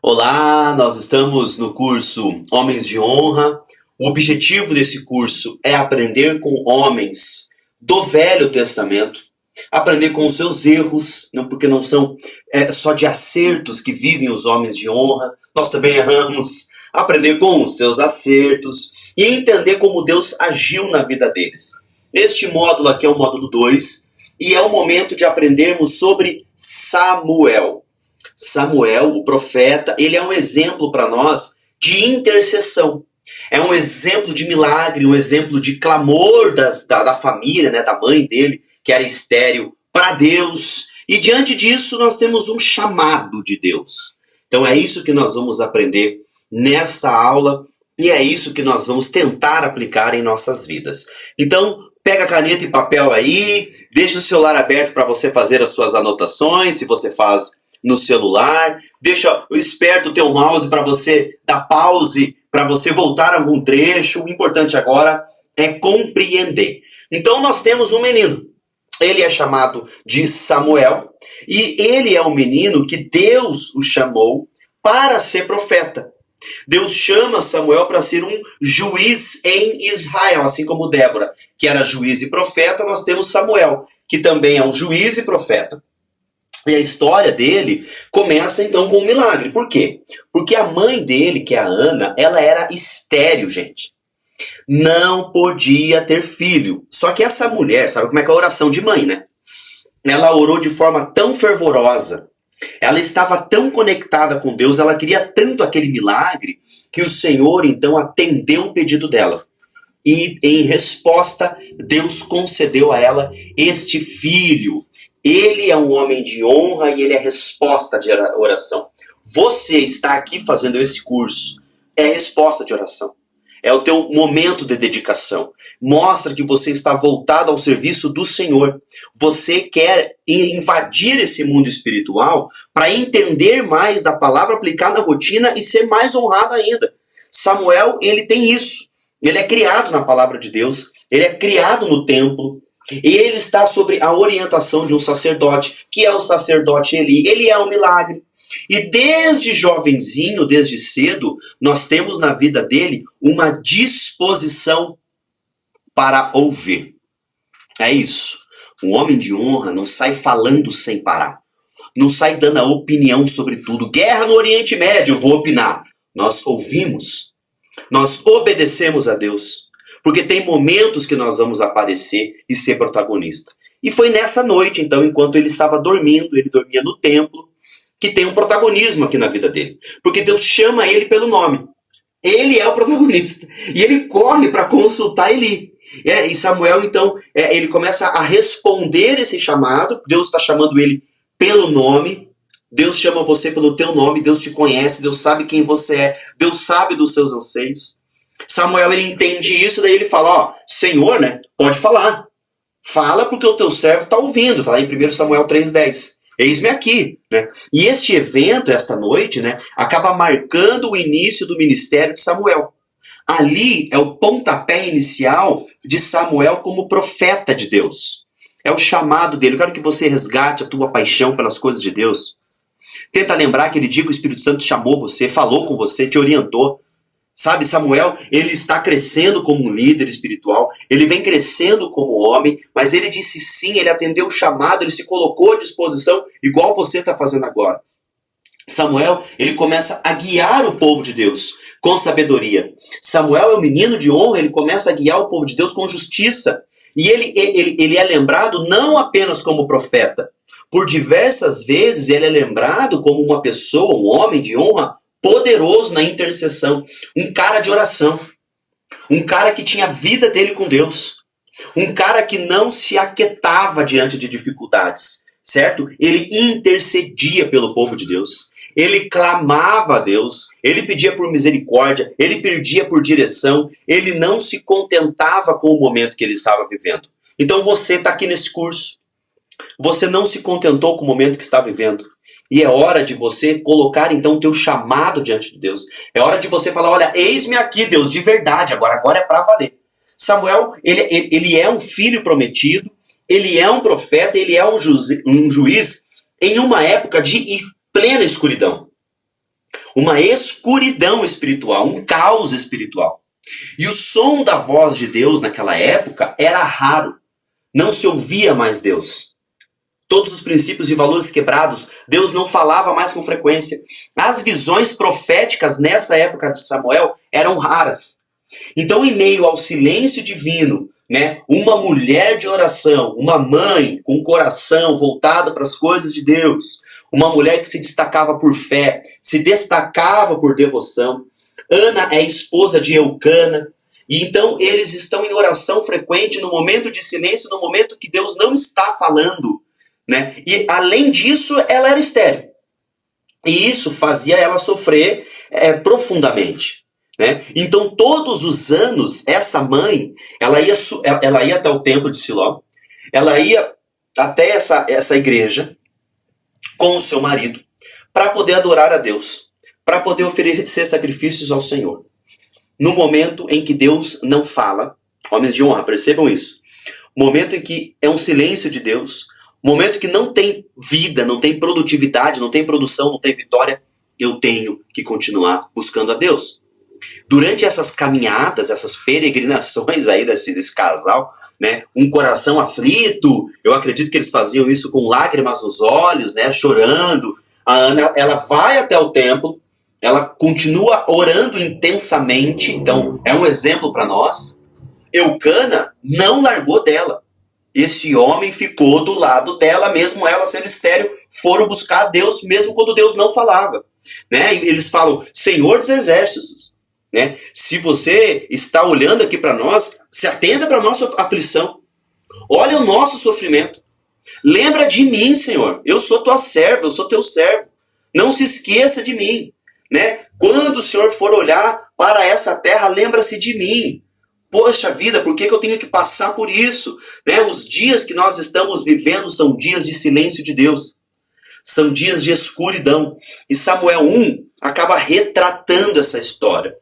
Olá, nós estamos no curso Homens de Honra. O objetivo desse curso é aprender com homens do Velho Testamento, aprender com os seus erros, não porque não são só de acertos que vivem os homens de honra, nós também erramos, aprender com os seus acertos e entender como Deus agiu na vida deles. Este módulo aqui é o módulo 2 e é o momento de aprendermos sobre Samuel. Samuel, o profeta, ele é um exemplo para nós de intercessão. É um exemplo de milagre, um exemplo de clamor da família, né, da mãe dele, que era estéril, para Deus. E diante disso nós temos um chamado de Deus. Então é isso que nós vamos aprender nesta aula e é isso que nós vamos tentar aplicar em nossas vidas. Então, pega caneta e papel aí, deixa o celular aberto para você fazer as suas anotações, se você faz no celular, deixa esperto o teu mouse para você dar pause, para você voltar a algum trecho. O importante agora é compreender. Então nós temos um menino, ele é chamado de Samuel, e ele é um menino que Deus o chamou para ser profeta. Deus chama Samuel para ser um juiz em Israel, assim como Débora, que era juiz e profeta, nós temos Samuel, que também é um juiz e profeta. E a história dele começa então com um milagre. Por quê? Porque a mãe dele, que é a Ana, ela era estéril, gente. Não podia ter filho. Só que essa mulher, sabe como é que é a oração de mãe, né? Ela orou de forma tão fervorosa, ela estava tão conectada com Deus, ela queria tanto aquele milagre, que o Senhor então atendeu o pedido dela. E em resposta, Deus concedeu a ela este filho. Ele é um homem de honra e ele é resposta de oração. Você está aqui fazendo esse curso, é resposta de oração. É o teu momento de dedicação. Mostra que você está voltado ao serviço do Senhor. Você quer invadir esse mundo espiritual para entender mais da palavra, aplicar na rotina e ser mais honrado ainda. Samuel, ele tem isso. Ele é criado na palavra de Deus, ele é criado no templo, e ele está sob a orientação de um sacerdote, que é o sacerdote Eli. Ele é um milagre. E desde jovenzinho, desde cedo, nós temos na vida dele uma disposição para ouvir. É isso. Um homem de honra não sai falando sem parar. Não sai dando a opinião sobre tudo. Guerra no Oriente Médio, eu vou opinar. Nós ouvimos. Nós obedecemos a Deus. Porque tem momentos que nós vamos aparecer e ser protagonista. E foi nessa noite, então, enquanto ele estava dormindo, ele dormia no templo, que tem um protagonismo aqui na vida dele. Porque Deus chama ele pelo nome. Ele é o protagonista. E ele corre para consultar Eli. E Samuel, então, ele começa a responder esse chamado. Deus está chamando ele pelo nome. Deus chama você pelo teu nome. Deus te conhece. Deus sabe quem você é. Deus sabe dos seus anseios. Samuel, ele entende isso, daí ele fala, ó, Senhor, né, pode falar. Fala porque o teu servo está ouvindo, tá lá em 1 Samuel 3,10. Eis-me aqui, né? E este evento, esta noite, né, acaba marcando o início do ministério de Samuel. Ali é o pontapé inicial de Samuel como profeta de Deus. É o chamado dele. Eu quero que você resgate a tua paixão pelas coisas de Deus. Tenta lembrar aquele dia que o Espírito Santo chamou você, falou com você, te orientou. Sabe, Samuel, ele está crescendo como um líder espiritual, ele vem crescendo como homem, mas ele disse sim, ele atendeu o chamado, ele se colocou à disposição, igual você está fazendo agora. Samuel, ele começa a guiar o povo de Deus com sabedoria. Samuel é um menino de honra, ele começa a guiar o povo de Deus com justiça. E ele é lembrado não apenas como profeta. Por diversas vezes ele é lembrado como uma pessoa, um homem de honra, poderoso na intercessão, um cara de oração, um cara que tinha a vida dele com Deus, um cara que não se aquietava diante de dificuldades, certo? Ele intercedia pelo povo de Deus, ele clamava a Deus, ele pedia por misericórdia, ele pedia por direção, ele não se contentava com o momento que ele estava vivendo. Então você está aqui nesse curso, você não se contentou com o momento que está vivendo. E é hora de você colocar então o teu chamado diante de Deus. É hora de você falar, olha, eis-me aqui, Deus, de verdade, agora é para valer. Samuel, ele é um filho prometido, ele é um profeta, ele é um juiz em uma época de plena escuridão. uma escuridão espiritual, um caos espiritual. E o som da voz de Deus naquela época era raro. Não se ouvia mais Deus. Todos os princípios e valores quebrados, Deus não falava mais com frequência. As visões proféticas nessa época de Samuel eram raras. Então, em meio ao silêncio divino, né, uma mulher de oração, uma mãe com o coração voltado para as coisas de Deus, uma mulher que se destacava por fé, se destacava por devoção. Ana é esposa de Eucana, e então eles estão em oração frequente no momento de silêncio, no momento que Deus não está falando, né? E além disso, ela era estéril. E isso fazia ela sofrer profundamente, né? Então todos os anos, essa mãe, ela ia até o templo de Siló, ela ia até essa igreja com o seu marido, para poder adorar a Deus, para poder oferecer sacrifícios ao Senhor. No momento em que Deus não fala, homens de honra, percebam isso, momento em que é um silêncio de Deus, momento que não tem vida, não tem produtividade, não tem produção, não tem vitória, eu tenho que continuar buscando a Deus. Durante essas caminhadas, essas peregrinações aí desse casal, né, um coração aflito, eu acredito que eles faziam isso com lágrimas nos olhos, né, chorando. A Ana, ela vai até o templo, ela continua orando intensamente, então é um exemplo para nós. Eucana não largou dela. Esse homem ficou do lado dela, mesmo ela sendo estéril, foram buscar a Deus, mesmo quando Deus não falava. Né? E eles falam, Senhor dos Exércitos, né? Se você está olhando aqui para nós, se atenda para a nossa aflição. Olha o nosso sofrimento. Lembra de mim, Senhor. Eu sou tua serva, eu sou teu servo. Não se esqueça de mim. Né? Quando o Senhor for olhar para essa terra, lembra-se de mim. Poxa vida, por que eu tenho que passar por isso? Né? Os dias que nós estamos vivendo são dias de silêncio de Deus. São dias de escuridão. E Samuel 1 acaba retratando essa história.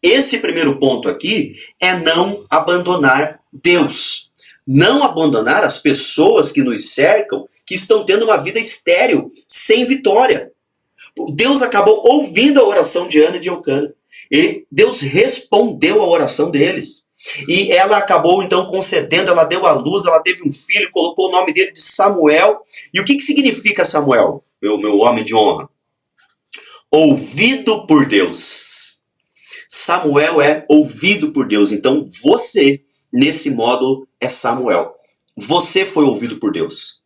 Esse primeiro ponto aqui é não abandonar Deus. Não abandonar as pessoas que nos cercam, que estão tendo uma vida estéril, sem vitória. Deus acabou ouvindo a oração de Ana e de Eucana. E Deus respondeu à oração deles. E ela acabou então concedendo, ela deu à luz, ela teve um filho, colocou o nome dele de Samuel. E o que significa Samuel, meu homem de honra? Ouvido por Deus. Samuel é ouvido por Deus. Então você, nesse módulo, é Samuel. Você foi ouvido por Deus.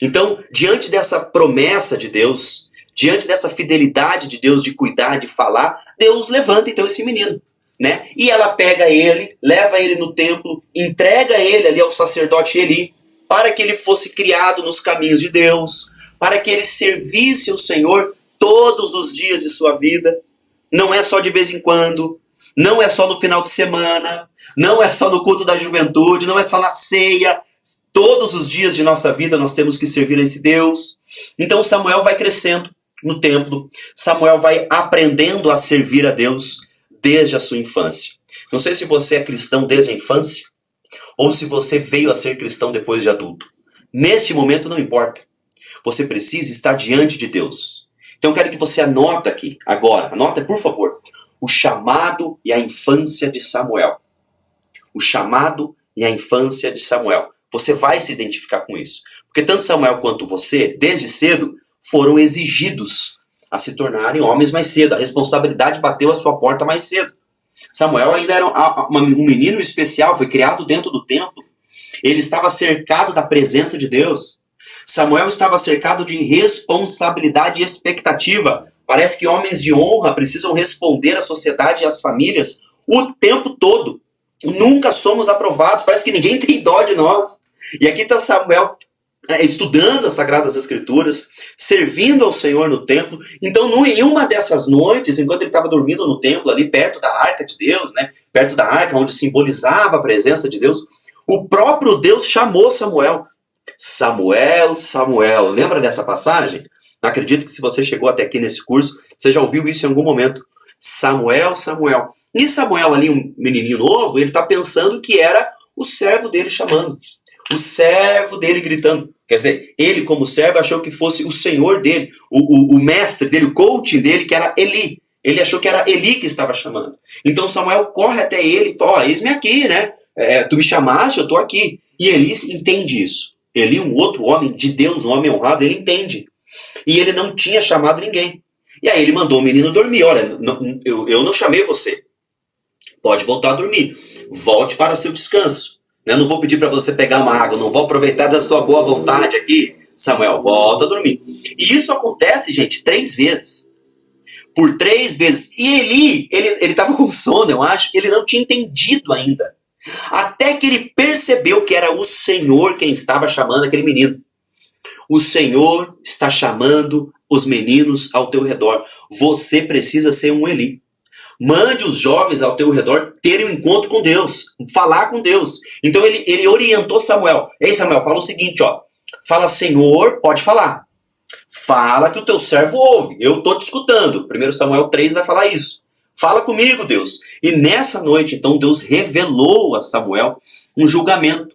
Então, diante dessa promessa de Deus, diante dessa fidelidade de Deus de cuidar, de falar, Deus levanta então esse menino, né? E ela pega ele, leva ele no templo, entrega ele ali ao sacerdote Eli, para que ele fosse criado nos caminhos de Deus, para que ele servisse o Senhor todos os dias de sua vida. Não é só de vez em quando, não é só no final de semana, não é só no culto da juventude, não é só na ceia. Todos os dias de nossa vida nós temos que servir a esse Deus. Então Samuel vai crescendo no templo, Samuel vai aprendendo a servir a Deus desde a sua infância. Não sei se você é cristão desde a infância, ou se você veio a ser cristão depois de adulto. Neste momento não importa. Você precisa estar diante de Deus. Então eu quero que você anota aqui, agora, anota por favor, o chamado e a infância de Samuel. O chamado e a infância de Samuel. Você vai se identificar com isso. Porque tanto Samuel quanto você, desde cedo, foram exigidos a se tornarem homens mais cedo. A responsabilidade bateu à sua porta mais cedo. Samuel ainda era um menino especial, foi criado dentro do templo. Ele estava cercado da presença de Deus. Samuel estava cercado de responsabilidade e expectativa. Parece que homens de honra precisam responder à sociedade e às famílias o tempo todo. Nunca somos aprovados. Parece que ninguém tem dó de nós. E aqui está Samuel estudando as Sagradas Escrituras, servindo ao Senhor no templo. Então, em uma dessas noites, enquanto ele estava dormindo no templo, ali perto da arca de Deus, né, perto da arca onde simbolizava a presença de Deus, o próprio Deus chamou Samuel. Samuel, Samuel. Lembra dessa passagem? Acredito que se você chegou até aqui nesse curso, você já ouviu isso em algum momento. Samuel, Samuel. E Samuel ali, um menininho novo, ele está pensando que era o servo dele chamando. O servo dele gritando, Quer dizer, ele como servo achou que fosse o senhor dele, o mestre dele, o coach dele, que era Eli. Ele achou que era Eli que estava chamando. Então Samuel corre até ele e fala, eis-me aqui, né? Tu me chamaste, eu estou aqui. E Eli entende isso. Eli, um outro homem de Deus, um homem honrado, ele entende. E ele não tinha chamado ninguém. E aí ele mandou o menino dormir. Olha, eu não chamei você. Pode voltar a dormir. Volte para seu descanso. Eu não vou pedir para você pegar uma água, não vou aproveitar da sua boa vontade aqui. Samuel, volta a dormir. E isso acontece, gente, 3 vezes. Por 3 vezes. E Eli, ele estava com sono, eu acho. Ele não tinha entendido ainda. Até que ele percebeu que era o Senhor quem estava chamando aquele menino. O Senhor está chamando os meninos ao teu redor. Você precisa ser um Eli. Mande os jovens ao teu redor terem um encontro com Deus, falar com Deus. Então ele orientou Samuel. Ei, Samuel, fala o seguinte, ó. Fala, Senhor, pode falar. Fala que o teu servo ouve. Eu estou te escutando. 1 Samuel 3 vai falar isso. Fala comigo, Deus. E nessa noite, então, Deus revelou a Samuel um julgamento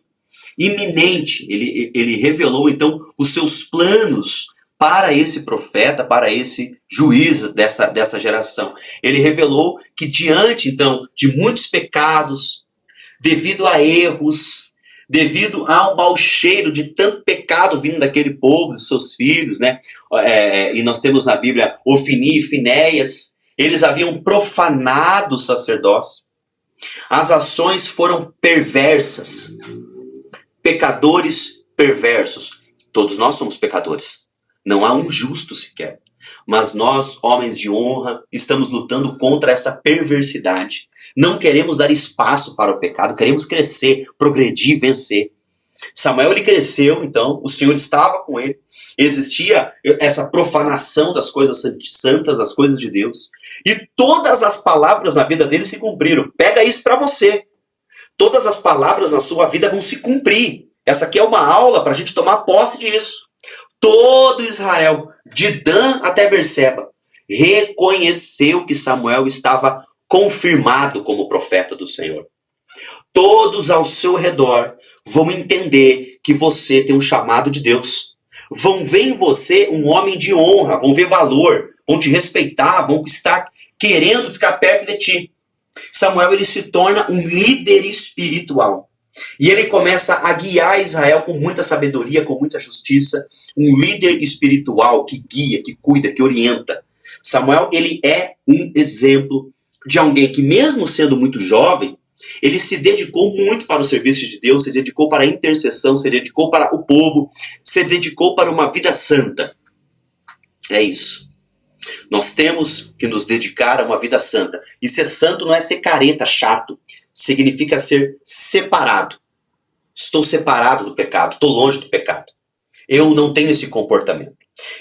iminente. Ele revelou, então, os seus planos para esse profeta, para esse juiz dessa geração. Ele revelou que diante, então, de muitos pecados, devido a erros, devido ao mau cheiro de tanto pecado vindo daquele povo, dos seus filhos, né? E nós temos na Bíblia Ofni e Finéias, eles haviam profanado o sacerdócio. As ações foram perversas. Pecadores perversos. Todos nós somos pecadores. Não há um justo sequer. Mas nós, homens de honra, estamos lutando contra essa perversidade. Não queremos dar espaço para o pecado, queremos crescer, progredir, vencer. Samuel, ele cresceu, então, o Senhor estava com ele. Existia essa profanação das coisas santas, das coisas de Deus. E todas as palavras na vida dele se cumpriram. Pega isso para você. Todas as palavras na sua vida vão se cumprir. Essa aqui é uma aula para a gente tomar posse disso. Todo Israel, de Dan até Berseba, reconheceu que Samuel estava confirmado como profeta do Senhor. Todos ao seu redor vão entender que você tem um chamado de Deus. Vão ver em você um homem de honra, vão ver valor, vão te respeitar, vão estar querendo ficar perto de ti. Samuel, ele se torna um líder espiritual. E ele começa a guiar Israel com muita sabedoria, com muita justiça. Um líder espiritual que guia, que cuida, que orienta. Samuel, ele é um exemplo de alguém que, mesmo sendo muito jovem, ele se dedicou muito para o serviço de Deus, se dedicou para a intercessão, se dedicou para o povo, se dedicou para uma vida santa. É isso. Nós temos que nos dedicar a uma vida santa. E ser santo não é ser careta, chato. Significa ser separado. Estou separado do pecado, estou longe do pecado. Eu não tenho esse comportamento.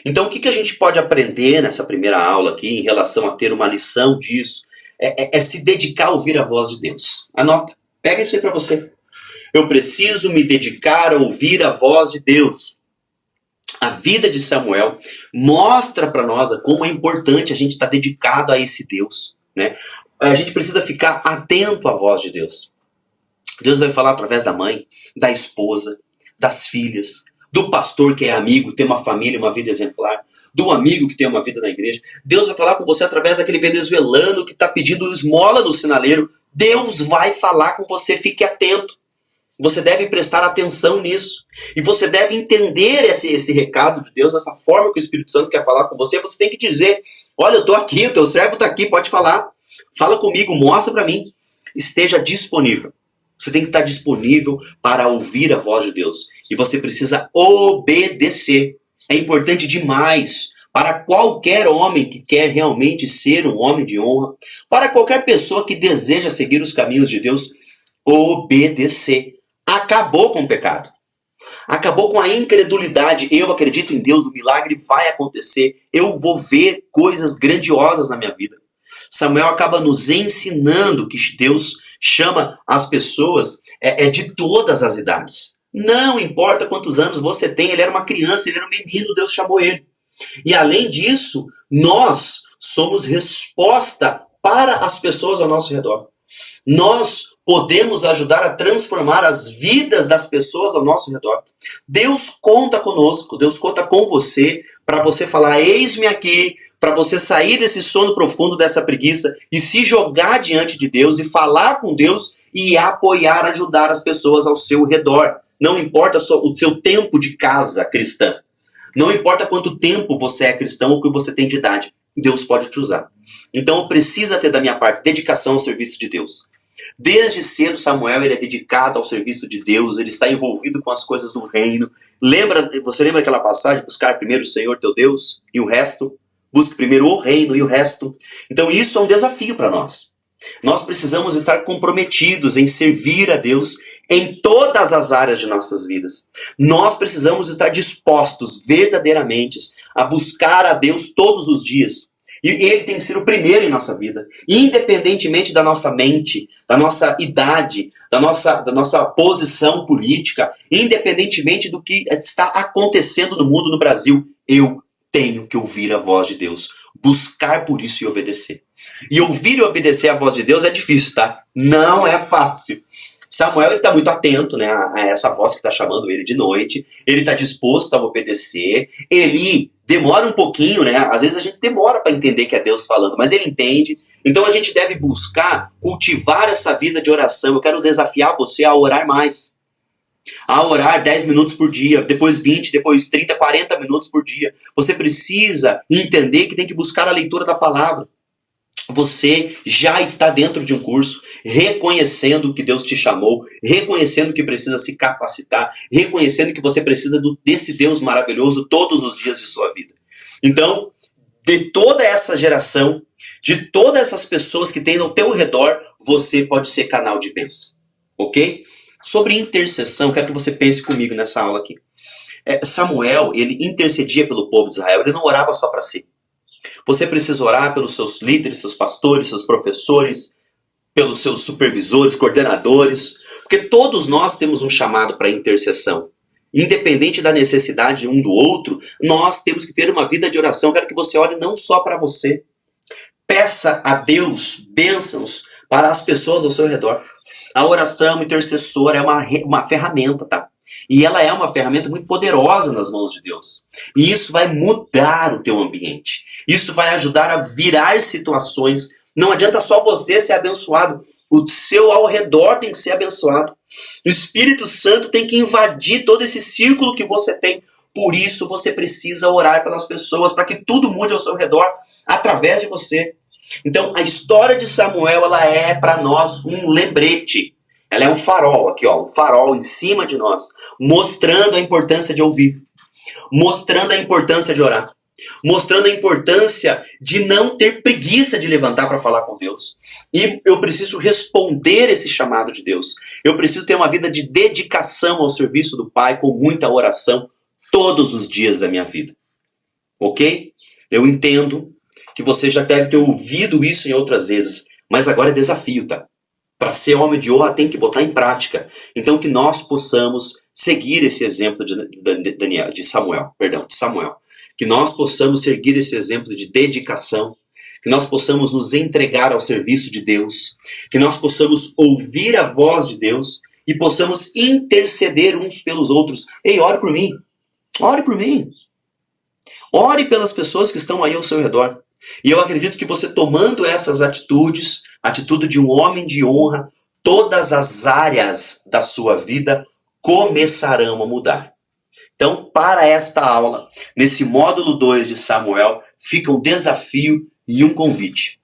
Então, o que a gente pode aprender nessa primeira aula aqui em relação a ter uma lição disso? É se dedicar a ouvir a voz de Deus. Anota, pega isso aí para você. Eu preciso me dedicar a ouvir a voz de Deus. A vida de Samuel mostra para nós como é importante a gente estar dedicado a esse Deus, né? A gente precisa ficar atento à voz de Deus. Deus vai falar através da mãe, da esposa, das filhas, do pastor que é amigo, tem uma família, uma vida exemplar, do amigo que tem uma vida na igreja. Deus vai falar com você através daquele venezuelano que está pedindo esmola no sinaleiro. Deus vai falar com você, fique atento. Você deve prestar atenção nisso. E você deve entender esse recado de Deus, essa forma que o Espírito Santo quer falar com você. Você tem que dizer, olha, eu estou aqui, o teu servo está aqui, pode falar. Fala comigo, mostra para mim. Esteja disponível. Você tem que estar disponível para ouvir a voz de Deus. E você precisa obedecer. É importante demais para qualquer homem que quer realmente ser um homem de honra, para qualquer pessoa que deseja seguir os caminhos de Deus, obedecer. Acabou com o pecado. Acabou com a incredulidade. Eu acredito em Deus, o milagre vai acontecer. Eu vou ver coisas grandiosas na minha vida. Samuel acaba nos ensinando que Deus chama as pessoas de todas as idades. Não importa quantos anos você tem, ele era uma criança, ele era um menino, Deus chamou ele. E além disso, nós somos resposta para as pessoas ao nosso redor. Nós podemos ajudar a transformar as vidas das pessoas ao nosso redor. Deus conta conosco, Deus conta com você, para você falar, eis-me aqui, para você sair desse sono profundo, dessa preguiça, e se jogar diante de Deus, e falar com Deus, e apoiar, ajudar as pessoas ao seu redor. Não importa o seu tempo de casa cristã. Não importa quanto tempo você é cristão ou que você tem de idade. Deus pode te usar. Então precisa ter da minha parte dedicação ao serviço de Deus. Desde cedo Samuel ele é dedicado ao serviço de Deus, ele está envolvido com as coisas do reino. Você lembra aquela passagem? Buscar primeiro o Senhor teu Deus e o resto? Busque primeiro o reino e o resto. Então isso é um desafio para nós. Nós precisamos estar comprometidos em servir a Deus em todas as áreas de nossas vidas. Nós precisamos estar dispostos verdadeiramente a buscar a Deus todos os dias. E Ele tem que ser o primeiro em nossa vida. Independentemente da nossa mente, da nossa idade, da nossa posição política, independentemente do que está acontecendo no mundo, no Brasil, eu tenho que ouvir a voz de Deus. Buscar por isso e obedecer. E ouvir e obedecer a voz de Deus é difícil, tá? Não é fácil. Samuel está muito atento, né, a essa voz que está chamando ele de noite. Ele está disposto a obedecer. Eli demora um pouquinho, né? Às vezes a gente demora para entender que é Deus falando, mas ele entende. Então a gente deve buscar cultivar essa vida de oração. Eu quero desafiar você a orar mais. A orar 10 minutos por dia, depois 20, depois 30, 40 minutos por dia. Você precisa entender que tem que buscar a leitura da palavra. Você já está dentro de um curso, reconhecendo que Deus te chamou, reconhecendo que precisa se capacitar, reconhecendo que você precisa desse Deus maravilhoso todos os dias de sua vida. Então, de toda essa geração, de todas essas pessoas que tem ao teu redor, você pode ser canal de bênção. Ok? Sobre intercessão, quero que você pense comigo nessa aula aqui. Samuel, ele intercedia pelo povo de Israel, ele não orava só para si. Você precisa orar pelos seus líderes, seus pastores, seus professores, pelos seus supervisores, coordenadores, porque todos nós temos um chamado para intercessão. Independente da necessidade um do outro, nós temos que ter uma vida de oração. Eu quero que você ore não só para você. Peça a Deus bênçãos para as pessoas ao seu redor. A oração intercessora é uma ferramenta, tá? E ela é uma ferramenta muito poderosa nas mãos de Deus. E isso vai mudar o teu ambiente. Isso vai ajudar a virar situações. Não adianta só você ser abençoado. O seu ao redor tem que ser abençoado. O Espírito Santo tem que invadir todo esse círculo que você tem. Por isso você precisa orar pelas pessoas, para que tudo mude ao seu redor, através de você. Então a história de Samuel, ela é para nós um lembrete. Ela é um farol aqui, ó, um farol em cima de nós, mostrando a importância de ouvir, mostrando a importância de orar, mostrando a importância de não ter preguiça de levantar para falar com Deus. E eu preciso responder esse chamado de Deus. Eu preciso ter uma vida de dedicação ao serviço do Pai, com muita oração, todos os dias da minha vida. Ok? Eu entendo que você já deve ter ouvido isso em outras vezes, mas agora é desafio, tá? Para ser homem de honra tem que botar em prática. Então que nós possamos seguir esse exemplo de Samuel. Que nós possamos seguir esse exemplo de dedicação. Que nós possamos nos entregar ao serviço de Deus. Que nós possamos ouvir a voz de Deus. E possamos interceder uns pelos outros. Ei, ore por mim. Ore por mim. Ore pelas pessoas que estão aí ao seu redor. E eu acredito que você tomando essas atitudes, atitude de um homem de honra, todas as áreas da sua vida começarão a mudar. Então, para esta aula, nesse módulo 2 de Samuel, fica um desafio e um convite.